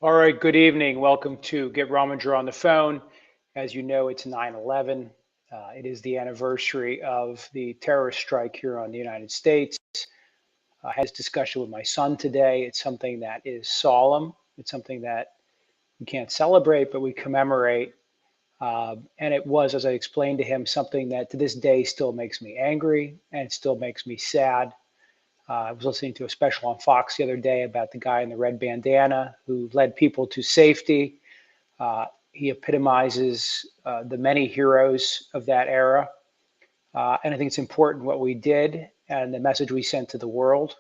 All right, good evening. Welcome to Get Rominger on the Phone. As you know, it's 9/11. It is the anniversary of the terrorist strike here on the United States. I had this discussion with my son today. It's something that is solemn. It's something that we can't celebrate, but we commemorate. And it was, as I explained to him, something that to this day still makes me angry and it still makes me sad. I was listening to a special on Fox the other day about the guy in the red bandana who led people to safety. He epitomizes the many heroes of that era. And I think it's important what we did and the message we sent to the world.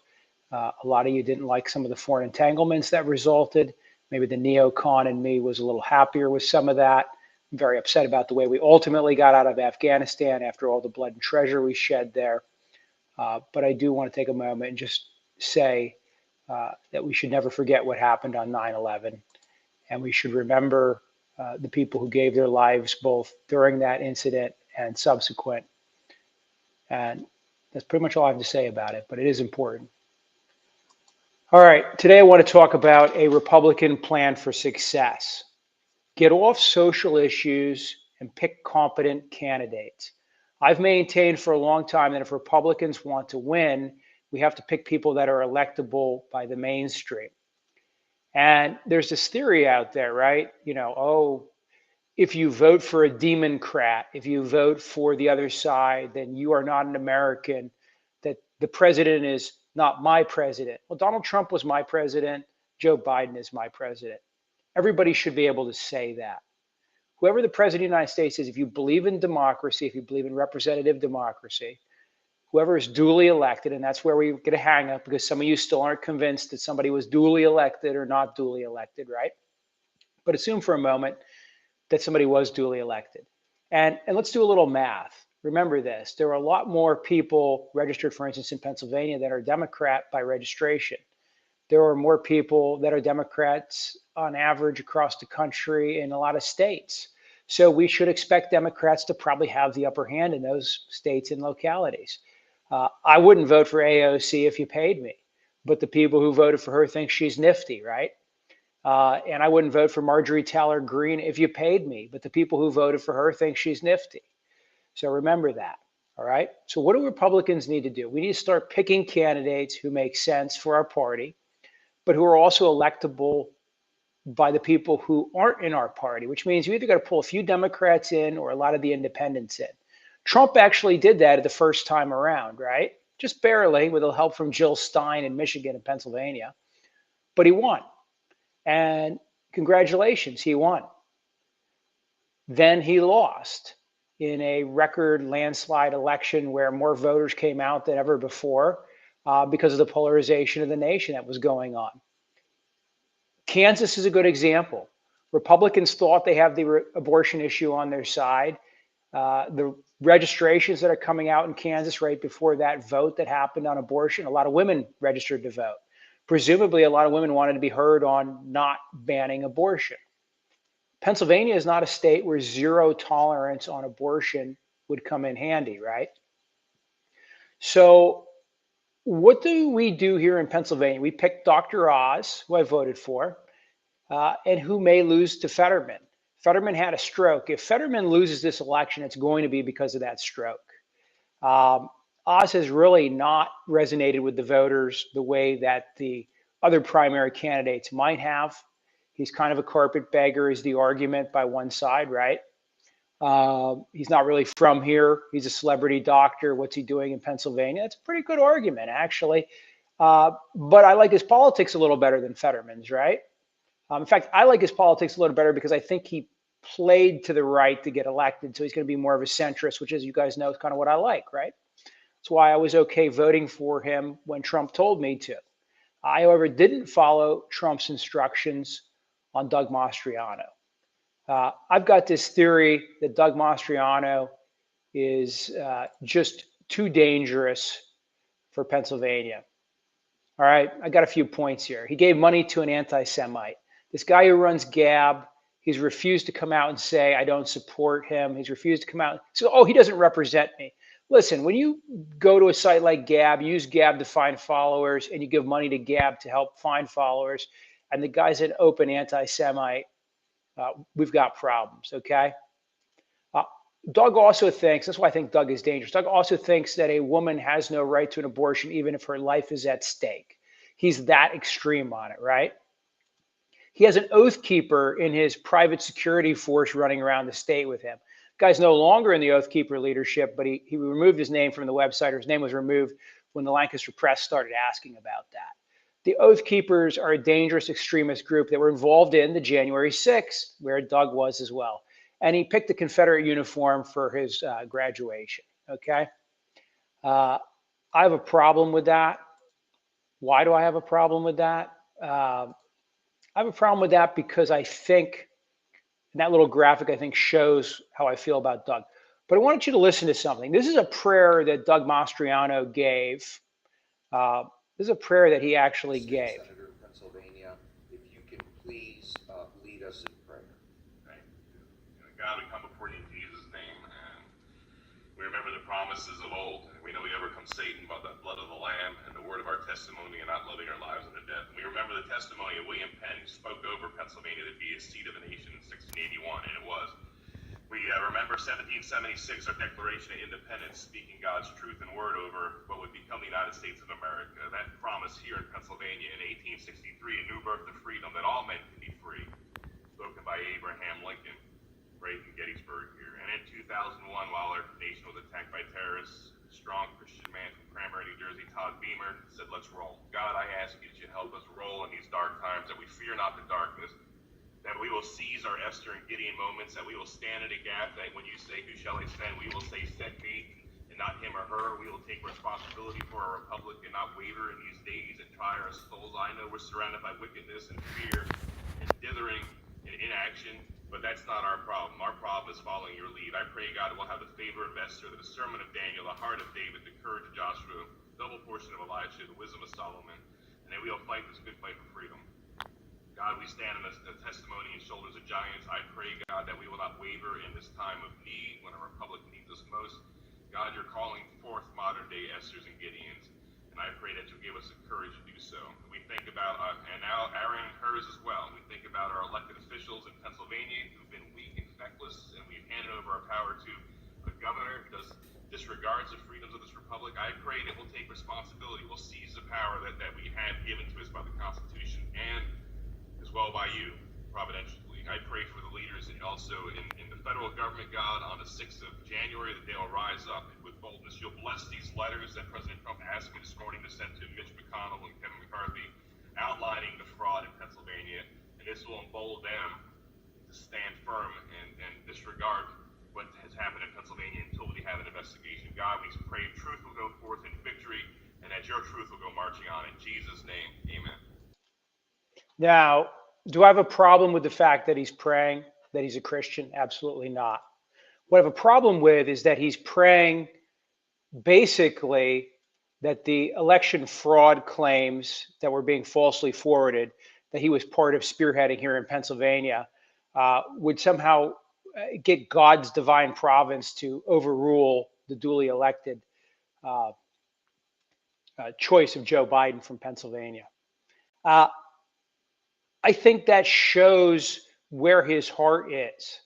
A lot of you didn't like some of the foreign entanglements that resulted. Maybe the neocon in me was a little happier with some of that. I'm very upset about the way we ultimately got out of Afghanistan after all the blood and treasure we shed there. But I do want to take a moment and just say that we should never forget what happened on 9/11. And we should remember the people who gave their lives both during that incident and subsequent. And that's pretty much all I have to say about it, but it is important. All right, today I want to talk about a Republican plan for success. Get off social issues and pick competent candidates. I've maintained for a long time that if Republicans want to win, we have to pick people that are electable by the mainstream. And there's this theory out there, right? If you vote for a Democrat, if you vote for the other side, then you are not an American, that the president is not my president. Well, Donald Trump was my president. Joe Biden is my president. Everybody should be able to say that. Whoever the president of the United States is, if you believe in democracy, if you believe in representative democracy, whoever is duly elected, and that's where we get a hang up because some of you still aren't convinced that somebody was duly elected or not duly elected, right? But assume for a moment that somebody was duly elected. And let's do a little math. Remember this, there are a lot more people registered, for instance, in Pennsylvania that are Democrat by registration. There are more people that are Democrats on average across the country in a lot of states. So we should expect Democrats to probably have the upper hand in those states and localities. I wouldn't vote for AOC if you paid me, but the people who voted for her think she's nifty, right? And I wouldn't vote for Marjorie Taylor Greene if you paid me, but the people who voted for her think she's nifty. So remember that. All right. So what do Republicans need to do? We need to start picking candidates who make sense for our party, but who are also electable by the people who aren't in our party, which means you either got to pull a few Democrats in or a lot of the independents in. Trump actually did that at the first time around, right? Just barely with a help from Jill Stein in Michigan and Pennsylvania, but he won. And congratulations, he won. Then he lost in a record landslide election where more voters came out than ever before because of the polarization of the nation that was going on. Kansas is a good example. Republicans thought they have the abortion issue on their side. The registrations that are coming out in Kansas right before that vote that happened on abortion, a lot of women registered to vote. Presumably, a lot of women wanted to be heard on not banning abortion. Pennsylvania is not a state where zero tolerance on abortion would come in handy, right? So, what do we do here in Pennsylvania? We picked Dr. Oz, who I voted for, and who may lose to Fetterman. Fetterman had a stroke. If Fetterman loses this election, it's going to be because of that stroke. Oz has really not resonated with the voters the way that the other primary candidates might have. He's kind of a carpetbagger, is the argument by one side, right? He's not really from here. He's a celebrity doctor. What's he doing in Pennsylvania? That's a pretty good argument, actually. But I like his politics a little better than Fetterman's, right? In fact, I like his politics a little better because I think he played to the right to get elected. So he's going to be more of a centrist, which, as you guys know, is kind of what I like, right? That's why I was okay voting for him when Trump told me to. I, however, didn't follow Trump's instructions on Doug Mastriano. I've got this theory that Doug Mastriano is just too dangerous for Pennsylvania. All right, I got a few points here. He gave money to an anti-Semite. This guy who runs Gab, he's refused to come out and say, I don't support him. He's refused to come out. So, oh, he doesn't represent me. Listen, when you go to a site like Gab, use Gab to find followers, and you give money to Gab to help find followers, and the guy's an open anti-Semite, we've got problems, okay? Doug also thinks, that's why I think Doug is dangerous. Doug also thinks that a woman has no right to an abortion even if her life is at stake. He's that extreme on it, right? He has an oath keeper in his private security force running around the state with him. The guy's no longer in the oath keeper leadership, but he removed his name from the website, or his name was removed when the Lancaster Press started asking about that. The Oath Keepers are a dangerous extremist group that were involved in the January 6th, where Doug was as well. And he picked the Confederate uniform for his graduation, okay? I have a problem with that. Why do I have a problem with that? I have a problem with that because I think, and that little graphic I think shows how I feel about Doug. But I wanted you to listen to something. This is a prayer that Doug Mastriano gave. This is a prayer that he actually gave. Senator of Pennsylvania, if you can please lead us in prayer. Thank you. God, we come before you in Jesus' name, and we remember the promises of old. We know we overcome Satan by the blood of the Lamb and the word of our testimony and not loving our lives unto death. And we remember the testimony of William Penn, who spoke over Pennsylvania to be a seat of the nation in 1681, and it was. We remember 1776, our Declaration of Independence, speaking God's truth and word over what would become the United States of America. That promise here in Pennsylvania in 1863, a new birth of freedom, that all men can be free, spoken by Abraham Lincoln, right in Gettysburg here. And in 2001, while our nation was attacked by terrorists, a strong Christian man from Cranberry, New Jersey, Todd Beamer, said, "Let's roll." God, I ask you that you help us roll in these dark times, that we fear not the darkness, that we will seize our Esther and Gideon moments, that we will stand in a gap, that when you say, "Who shall I send?" we will say, "Send me," and not him or her. We will take responsibility for our republic and not waver in these days and try our souls. I know we're surrounded by wickedness and fear and dithering and inaction, but that's not our problem. Our problem is following your lead. I pray, God, we'll have the favor of Esther, the discernment of Daniel, the heart of David, the courage of Joshua, double portion of Elisha, the wisdom of Solomon, and that we will fight this good fight for freedom. God, we stand in the testimony and shoulders of giants. I pray, God, that we will not waver in this time of need when our republic needs us most. God, you're calling forth modern-day Esthers and Gideons, and I pray that you'll give us the courage to do so. We think about, and now Aaron and hers as well, we think about our elected officials in Pennsylvania who've been weak and feckless, and we've handed over our power to a governor who disregards the freedoms of this republic. I pray that we'll take responsibility. We'll seize the power that we have given to us by the Constitution and as well by you, providentially. I pray for the leaders and also in the federal government, God, on the 6th of January, that they'll rise up with boldness. You'll bless these letters that President Trump asked me this morning to send to Mitch McConnell and Kevin McCarthy, outlining the fraud in Pennsylvania, and this will embolden them to stand firm and disregard what has happened in Pennsylvania until we have an investigation. God, we pray truth will go forth in victory, and that your truth will go marching on. In Jesus' name, amen. Now, do I have a problem with the fact that he's praying that he's a Christian? Absolutely not. What I have a problem with is that he's praying basically that the election fraud claims that were being falsely forwarded, that he was part of spearheading here in Pennsylvania, would somehow get God's divine providence to overrule the duly elected choice of Joe Biden from Pennsylvania. I think that shows where his heart is.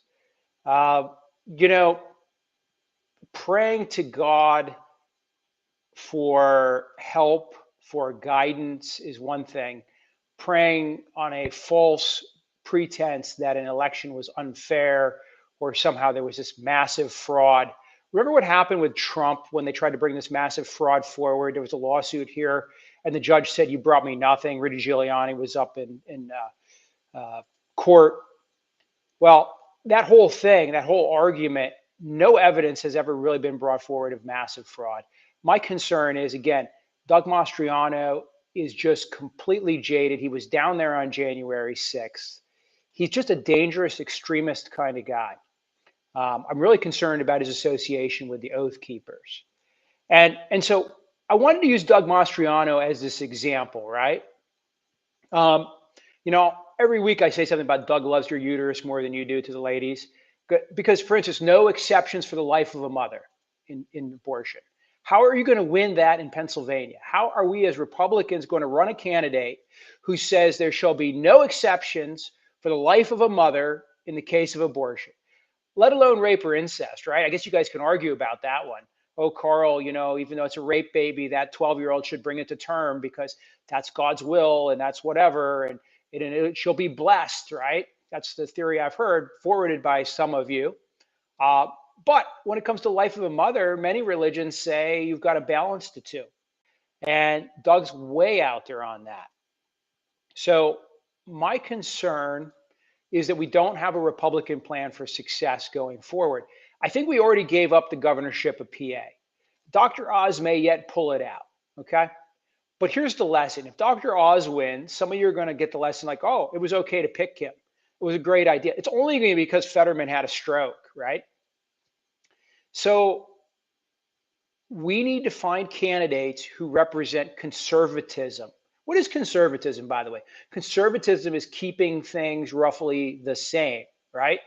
Praying to God for help, for guidance is one thing. Praying on a false pretense that an election was unfair or somehow there was this massive fraud. Remember what happened with Trump when they tried to bring this massive fraud forward? There was a lawsuit here, and the judge said, "You brought me nothing." Rudy Giuliani was up in court. Well, that whole thing, that whole argument, no evidence has ever really been brought forward of massive fraud. My concern is, again, Doug Mastriano is just completely jaded. He was down there on January 6th. He's just a dangerous extremist kind of guy. I'm really concerned about his association with the Oath Keepers. And so I wanted to use Doug Mastriano as this example, right? Every week I say something about Doug loves your uterus more than you do to the ladies. Because, for instance, no exceptions for the life of a mother in abortion. How are you going to win that in Pennsylvania? How are we as Republicans going to run a candidate who says there shall be no exceptions for the life of a mother in the case of abortion, let alone rape or incest, right? I guess you guys can argue about that one. Oh, Carl, you know, even though it's a rape baby, that 12-year-old should bring it to term because that's God's will and that's whatever. And she'll be blessed, right? That's the theory I've heard forwarded by some of you. But when it comes to life of a mother, many religions say you've got to balance the two. And Doug's way out there on that. So my concern is that we don't have a Republican plan for success going forward. I think we already gave up the governorship of PA. Dr. Oz may yet pull it out, okay? But here's the lesson. If Dr. Oz wins, some of you are going to get the lesson like, oh, it was okay to pick him. It was a great idea. It's only going to be because Fetterman had a stroke, right? So we need to find candidates who represent conservatism. What is conservatism, by the way? Conservatism is keeping things roughly the same, right?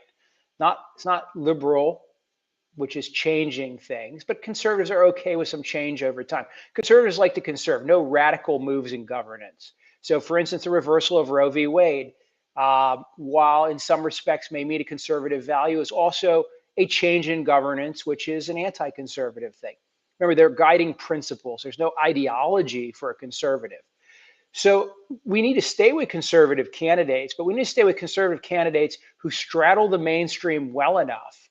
It's not liberal, which is changing things, but conservatives are okay with some change over time. Conservatives like to conserve, no radical moves in governance. So for instance, the reversal of Roe v. Wade, while in some respects may meet a conservative value, is also a change in governance, which is an anti-conservative thing. Remember, they're guiding principles. There's no ideology for a conservative. So we need to stay with conservative candidates, but we need to stay with conservative candidates who straddle the mainstream well enough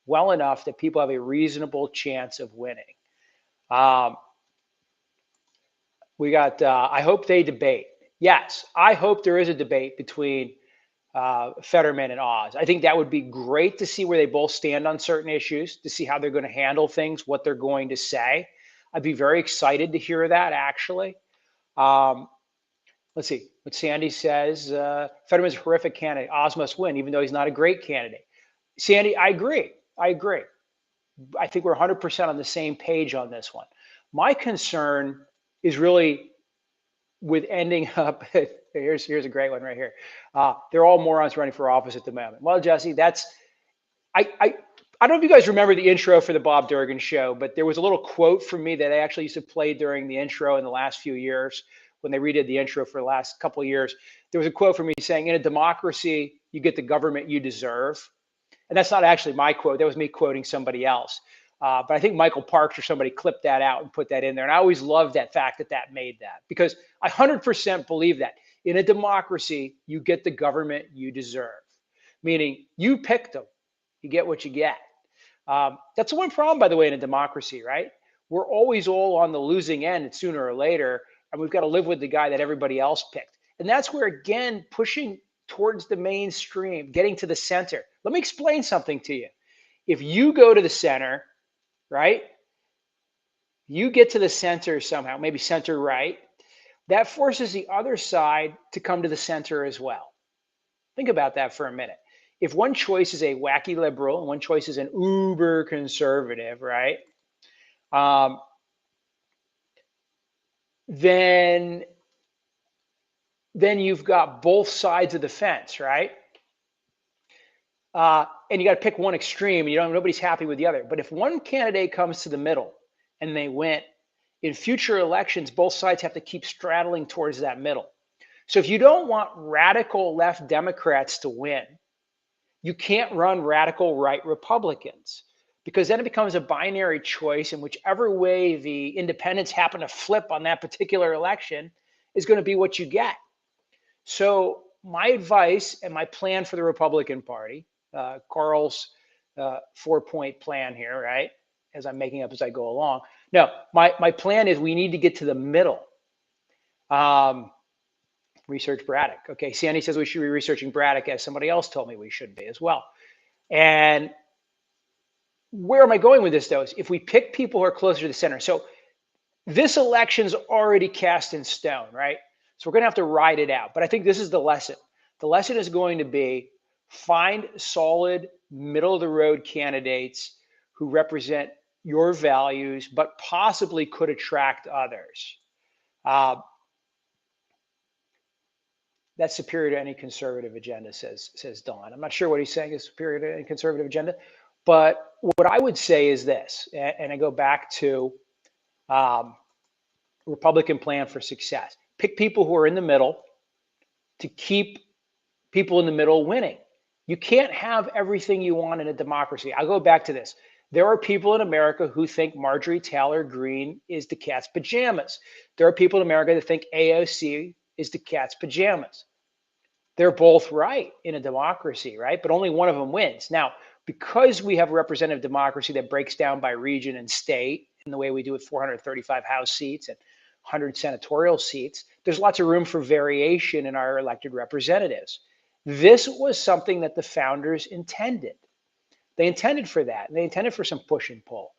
that people have a reasonable chance of winning. We got, I hope they debate. Yes, I hope there is a debate between Fetterman and Oz. I think that would be great to see where they both stand on certain issues, to see how they're going to handle things, what they're going to say. I'd be very excited to hear that, actually. Let's see what Sandy says. Fetterman's a horrific candidate. Oz must win, even though he's not a great candidate. Sandy, I agree. I think we're 100% on the same page on this one. My concern is really with ending up, here's a great one right here. They're all morons running for office at the moment. Well, Jesse, I don't know if you guys remember the intro for the Bob Durgan show, but there was a little quote from me that I actually used to play during the intro in the last few years when they redid the intro for the last couple of years. There was a quote from me saying, in a democracy, you get the government you deserve. And that's not actually my quote. That was me quoting somebody else. But I think Michael Parks or somebody clipped that out and put that in there. And I always loved that fact that made that, because I 100% believe that. In a democracy, you get the government you deserve, meaning you picked them. You get what you get. That's the one problem, by the way, in a democracy, right? We're always all on the losing end sooner or later, and we've got to live with the guy that everybody else picked. And that's where, again, pushing towards the mainstream, getting to the center. Let me explain something to you. If you go to the center, right, you get to the center somehow, maybe center right, that forces the other side to come to the center as well. Think about that for a minute. If one choice is a wacky liberal and one choice is an uber conservative, right, then you've got both sides of the fence, right? And you got to pick one extreme. Nobody's happy with the other. But if one candidate comes to the middle and they win, in future elections, both sides have to keep straddling towards that middle. So if you don't want radical left Democrats to win, you can't run radical right Republicans, because then it becomes a binary choice, and whichever way the independents happen to flip on that particular election is going to be what you get. So my advice and my plan for the Republican Party, Carl's 4-point plan here, right, as I'm making up as I go along. No, my plan is we need to get to the middle. Research Braddock. Okay, Sandy says we should be researching Braddock, as somebody else told me we should be as well. And where am I going with this, though? Is if we pick people who are closer to the center. So this election's already cast in stone, right? So we're going to have to ride it out. But I think this is the lesson. The lesson is going to be find solid, middle-of-the-road candidates who represent your values, but possibly could attract others. That's superior to any conservative agenda, says Don. I'm not sure what he's saying is superior to any conservative agenda, but what I would say is this, and I go back to Republican plan for success. Pick people who are in the middle to keep people in the middle winning. You can't have everything you want in a democracy. I'll go back to this. There are people in America who think Marjorie Taylor Greene is the cat's pajamas. There are people in America that think AOC is the cat's pajamas. They're both right in a democracy, right? But only one of them wins. Now, because we have a representative democracy that breaks down by region and state in the way we do with 435 House seats and 100 senatorial seats, there's lots of room for variation in our elected representatives. This was something that the founders intended. They intended for that. And they intended for some push and pull.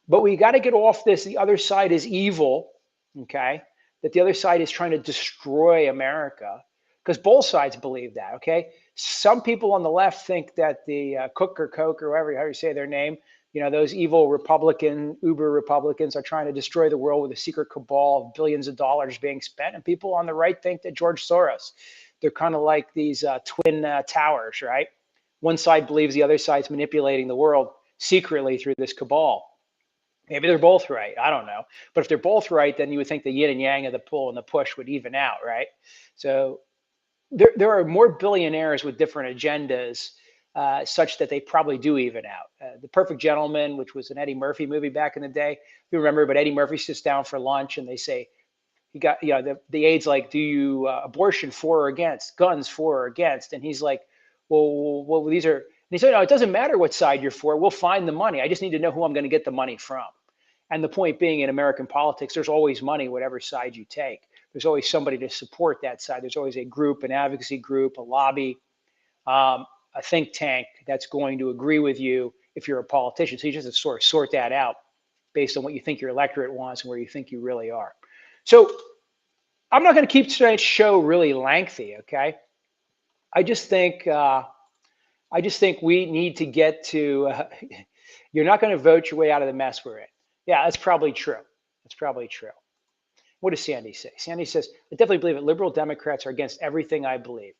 But we got to get off this. The other side is evil, okay? That the other side is trying to destroy America, because both sides believe that, okay? Some people on the left think that the Cook or Koch or however you say their name, you know, those evil Republican, uber Republicans are trying to destroy the world with a secret cabal of billions of dollars being spent. And people on the right think that George Soros, they're kind of like these twin towers, right? One side believes the other side's manipulating the world secretly through this cabal. Maybe they're both right. I don't know. But if they're both right, then you would think the yin and yang of the pull and the push would even out, right? So there are more billionaires with different agendas such that they probably do even out. The Perfect Gentleman, which was an Eddie Murphy movie back in the day, you remember, but Eddie Murphy sits down for lunch and they say, he got, you know, the aide's like, do you abortion for or against, guns for or against? And he's like, well, these are, and he said, no, it doesn't matter what side you're for. We'll find the money. I just need to know who I'm going to get the money from. And the point being, in American politics, there's always money, whatever side you take. There's always somebody to support that side. There's always a group, an advocacy group, a lobby, a think tank that's going to agree with you if you're a politician. So you just have to sort of sort that out based on what you think your electorate wants and where you think you really are. So I'm not going to keep tonight's show really lengthy, okay? I just think we need to get to. You're not going to vote your way out of the mess we're in. Yeah, that's probably true. That's probably true. What does Sandy say? Sandy says, I definitely believe that liberal Democrats are against everything I believe.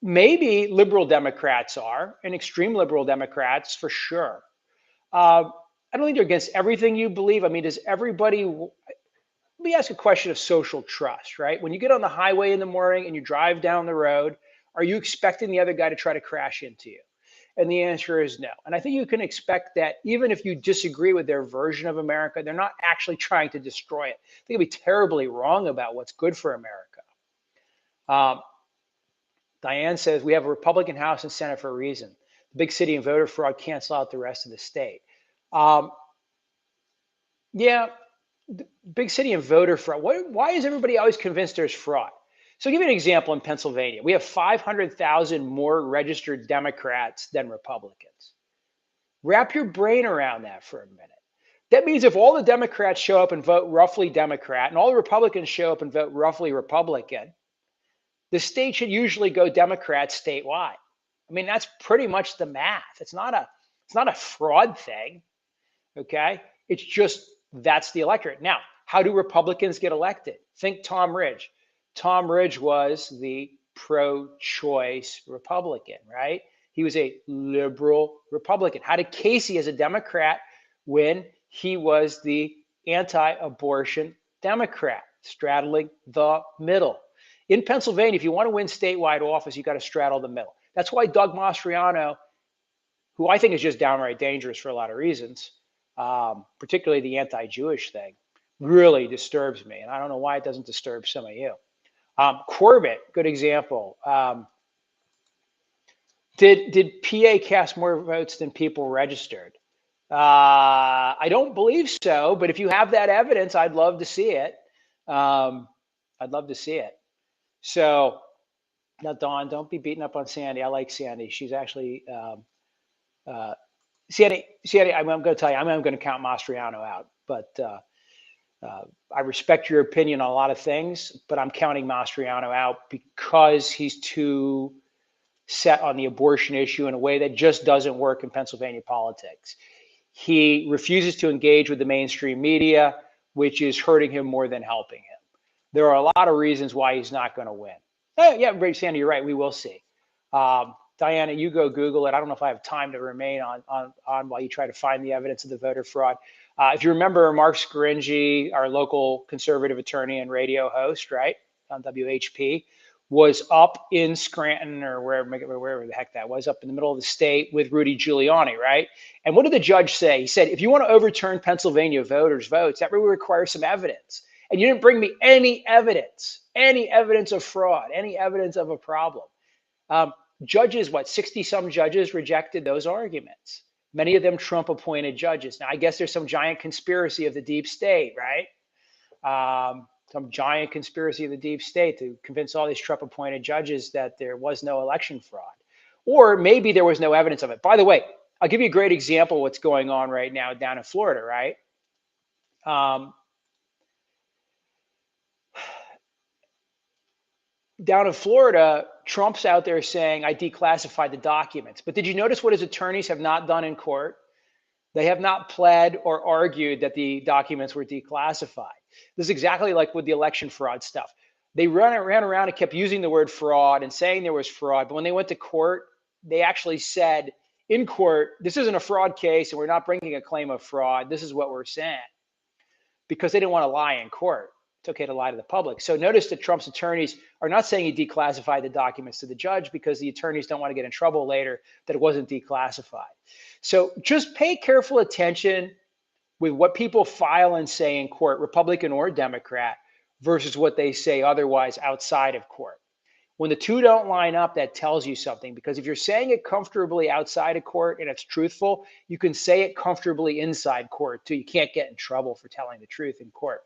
Maybe liberal Democrats are, and extreme liberal Democrats for sure. I don't think they're against everything you believe. I mean, does everybody? Let me ask a question of social trust, right? When you get on the highway in the morning and you drive down the road, are you expecting the other guy to try to crash into you? And the answer is no. And I think you can expect that even if you disagree with their version of America, they're not actually trying to destroy it. They could be terribly wrong about what's good for America. Diane says, we have a Republican House and Senate for a reason. The big city and voter fraud cancel out the rest of the state. Yeah, big city and voter fraud. Why is everybody always convinced there's fraud? So I'll give you an example in Pennsylvania. We have 500,000 more registered Democrats than Republicans. Wrap your brain around that for a minute. That means if all the Democrats show up and vote roughly Democrat and all the Republicans show up and vote roughly Republican, the state should usually go Democrat statewide. I mean, that's pretty much the math. It's not a fraud thing, okay? It's just that's the electorate. Now, how do Republicans get elected? Think Tom Ridge. Tom Ridge was the pro-choice Republican, right? He was a liberal Republican. How did Casey, as a Democrat, win? He was the anti-abortion Democrat, straddling the middle. In Pennsylvania, if you want to win statewide office, you got to straddle the middle. That's why Doug Mastriano, who I think is just downright dangerous for a lot of reasons, particularly the anti-Jewish thing, really disturbs me. And I don't know why it doesn't disturb some of you. Corbett, good example. Did PA cast more votes than people registered? I don't believe so, but if you have that evidence, I'd love to see it. I'd love to see it. So now, Dawn, don't be beating up on Sandy. I like Sandy. She's actually Sandy. I'm going to tell you, I'm going to count Mastriano out, but I respect your opinion on a lot of things, but I'm counting Mastriano out because he's too set on the abortion issue in a way that just doesn't work in Pennsylvania politics. He refuses to engage with the mainstream media, which is hurting him more than helping him. There are a lot of reasons why he's not going to win. Yeah, Sandy, you're right. We will see. Diana, you go Google it. I don't know if I have time to remain on while you try to find the evidence of the voter fraud. If you remember, Mark Scaringi, our local conservative attorney and radio host, right, on WHP, was up in Scranton or wherever the heck that was, up in the middle of the state with Rudy Giuliani, right? And what did the judge say? He said, if you want to overturn Pennsylvania voters' votes, that really requires some evidence. And you didn't bring me any evidence of fraud, any evidence of a problem. Judges, 60 some judges rejected those arguments. Many of them Trump appointed judges. Now, I guess there's some giant conspiracy of the deep state, right? Some giant conspiracy of the deep state to convince all these Trump appointed judges that there was no election fraud. Or maybe there was no evidence of it. By the way, I'll give you a great example of what's going on right now down in Florida, right? Down in Florida, Trump's out there saying, I declassified the documents. But did you notice what his attorneys have not done in court? They have not pled or argued that the documents were declassified. This is exactly like with the election fraud stuff. They ran around and kept using the word fraud and saying there was fraud. But when they went to court, they actually said in court, this isn't a fraud case and we're not bringing a claim of fraud. This is what we're saying. Because they didn't want to lie in court. It's okay to lie to the public. So notice that Trump's attorneys are not saying he declassified the documents to the judge because the attorneys don't want to get in trouble later that it wasn't declassified. So just pay careful attention with what people file and say in court, Republican or Democrat, versus what they say otherwise outside of court. When the two don't line up, that tells you something, because if you're saying it comfortably outside of court and it's truthful, you can say it comfortably inside court too. You can't get in trouble for telling the truth in court.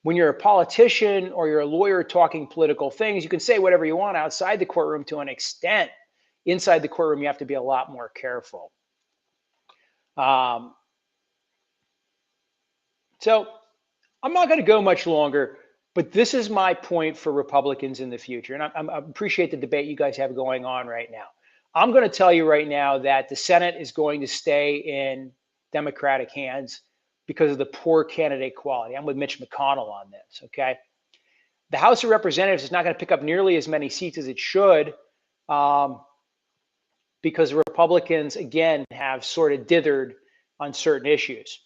When you're a politician or you're a lawyer talking political things, you can say whatever you want outside the courtroom to an extent. Inside the courtroom, you have to be a lot more careful. So I'm not going to go much longer, but this is my point for Republicans in the future. And I appreciate the debate you guys have going on right now. I'm going to tell you right now that the Senate is going to stay in Democratic hands because of the poor candidate quality. I'm with Mitch McConnell on this, okay? The House of Representatives is not going to pick up nearly as many seats as it should because Republicans, again, have sort of dithered on certain issues.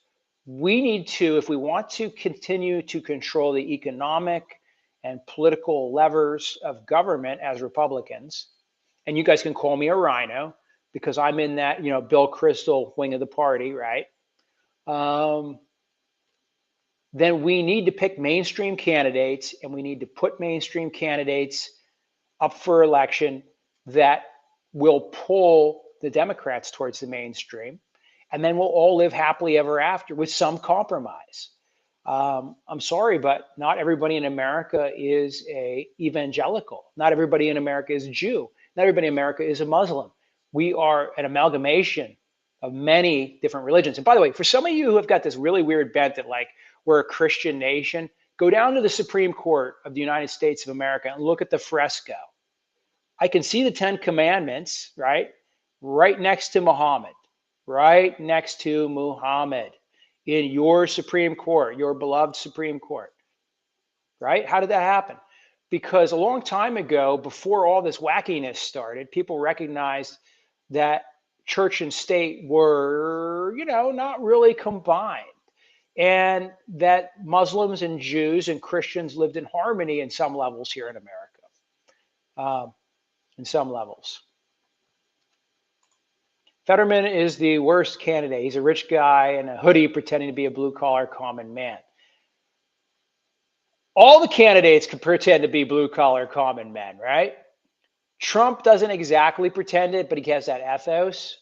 We need to, if we want to continue to control the economic and political levers of government as Republicans, and you guys can call me a rhino because I'm in that, Bill Kristol wing of the party, right? Then we need to pick mainstream candidates, and we need to put mainstream candidates up for election that will pull the Democrats towards the mainstream, and then we'll all live happily ever after with some compromise. I'm sorry, but not everybody in America is a evangelical. Not everybody in America is a Jew. Not everybody in America is a Muslim. We are an amalgamation of many different religions. And by the way, for some of you who have got this really weird bent that like we're a Christian nation, go down to the Supreme Court of the United States of America and look at the fresco. I can see the 10 Commandments, right next to Muhammad, in your Supreme Court, your beloved Supreme Court, right? How did that happen? Because a long time ago, before all this wackiness started, people recognized that church and state were, not really combined, and that Muslims and Jews and Christians lived in harmony in some levels here in America, in some levels. Fetterman is the worst candidate. He's a rich guy in a hoodie pretending to be a blue-collar common man. All the candidates can pretend to be blue-collar common men, right? Trump doesn't exactly pretend it, but he has that ethos.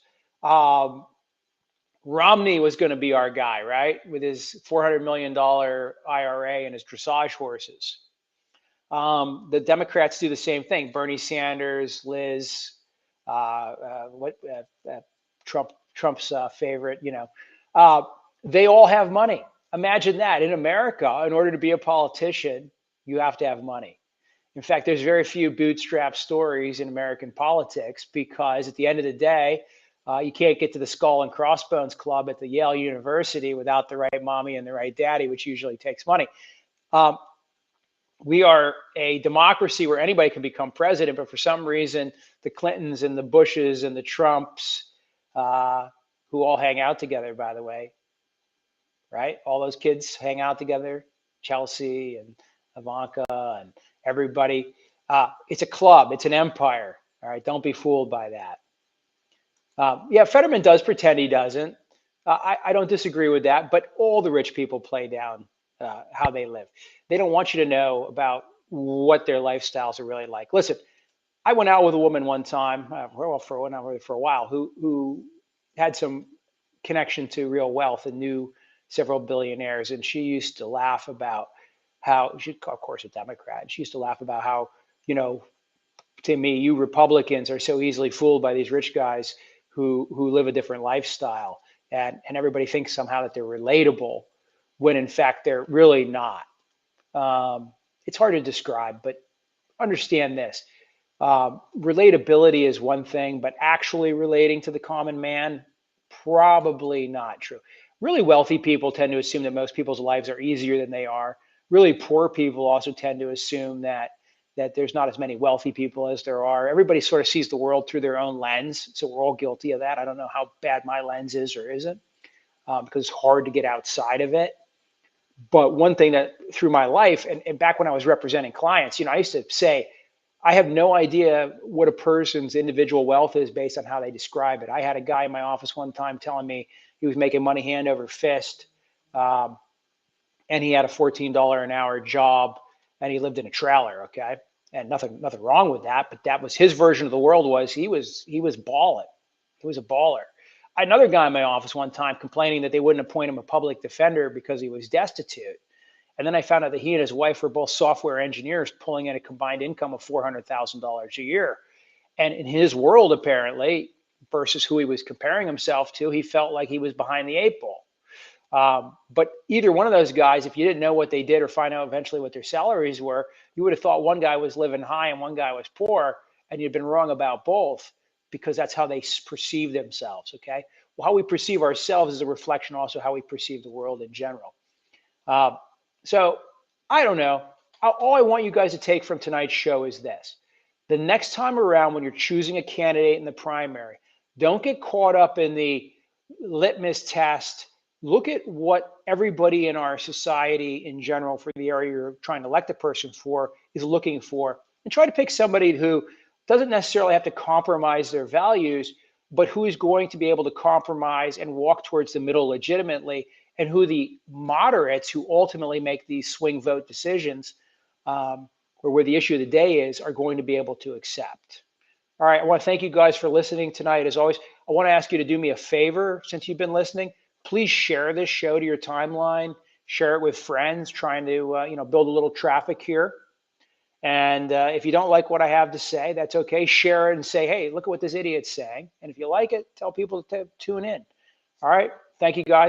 Romney was going to be our guy, right? With his $400 million IRA and his dressage horses. The Democrats do the same thing. Bernie Sanders, Liz, Trump's favorite, they all have money. Imagine that. In America, in order to be a politician, you have to have money. In fact, there's very few bootstrap stories in American politics because at the end of the day, you can't get to the Skull and Crossbones Club at the Yale University without the right mommy and the right daddy, which usually takes money. We are a democracy where anybody can become president, but for some reason, the Clintons and the Bushes and the Trumps, who all hang out together, by the way, right? All those kids hang out together, Chelsea and Ivanka and everybody. It's a club. It's an empire. All right. Don't be fooled by that. Yeah, Fetterman does pretend he doesn't. I don't disagree with that, but all the rich people play down how they live. They don't want you to know about what their lifestyles are really like. Listen, I went out with a woman one time, for a while, who had some connection to real wealth and knew several billionaires, and she used to laugh about how she's of course a Democrat. And she used to laugh about how, to me, you Republicans are so easily fooled by these rich guys who live a different lifestyle, and everybody thinks somehow that they're relatable when in fact they're really not. It's hard to describe, but understand this. Relatability is one thing, but actually relating to the common man, probably not true. Really wealthy people tend to assume that most people's lives are easier than they are. Really poor people also tend to assume that there's not as many wealthy people as there are. Everybody sort of sees the world through their own lens, so we're all guilty of that. I don't know how bad my lens is or isn't, because it's hard to get outside of it. But one thing that through my life, and back when I was representing clients, I used to say, I have no idea what a person's individual wealth is based on how they describe it. I had a guy in my office one time telling me he was making money hand over fist, and he had a $14 an hour job, and he lived in a trailer. Okay, and nothing wrong with that, but that was his version of the world. Was he was balling. He was a baller. I had another guy in my office one time complaining that they wouldn't appoint him a public defender because he was destitute. And then I found out that he and his wife were both software engineers pulling in a combined income of $400,000 a year. And in his world, apparently, versus who he was comparing himself to, he felt like he was behind the eight ball. But either one of those guys, if you didn't know what they did or find out eventually what their salaries were, you would have thought one guy was living high and one guy was poor, and you'd been wrong about both because that's how they perceive themselves. Okay. Well, how we perceive ourselves is a reflection also how we perceive the world in general. So I don't know. All I want you guys to take from tonight's show is this. The next time around when you're choosing a candidate in the primary, don't get caught up in the litmus test. Look at what everybody in our society in general for the area you're trying to elect a person for is looking for, and try to pick somebody who doesn't necessarily have to compromise their values, but who is going to be able to compromise and walk towards the middle legitimately, and who the moderates who ultimately make these swing vote decisions, or where the issue of the day is, are going to be able to accept. All right, I want to thank you guys for listening tonight. As always, I want to ask you to do me a favor since you've been listening. Please share this show to your timeline. Share it with friends, trying to build a little traffic here. And if you don't like what I have to say, that's okay. Share it and say, hey, look at what this idiot's saying. And if you like it, tell people to tune in. All right, thank you guys.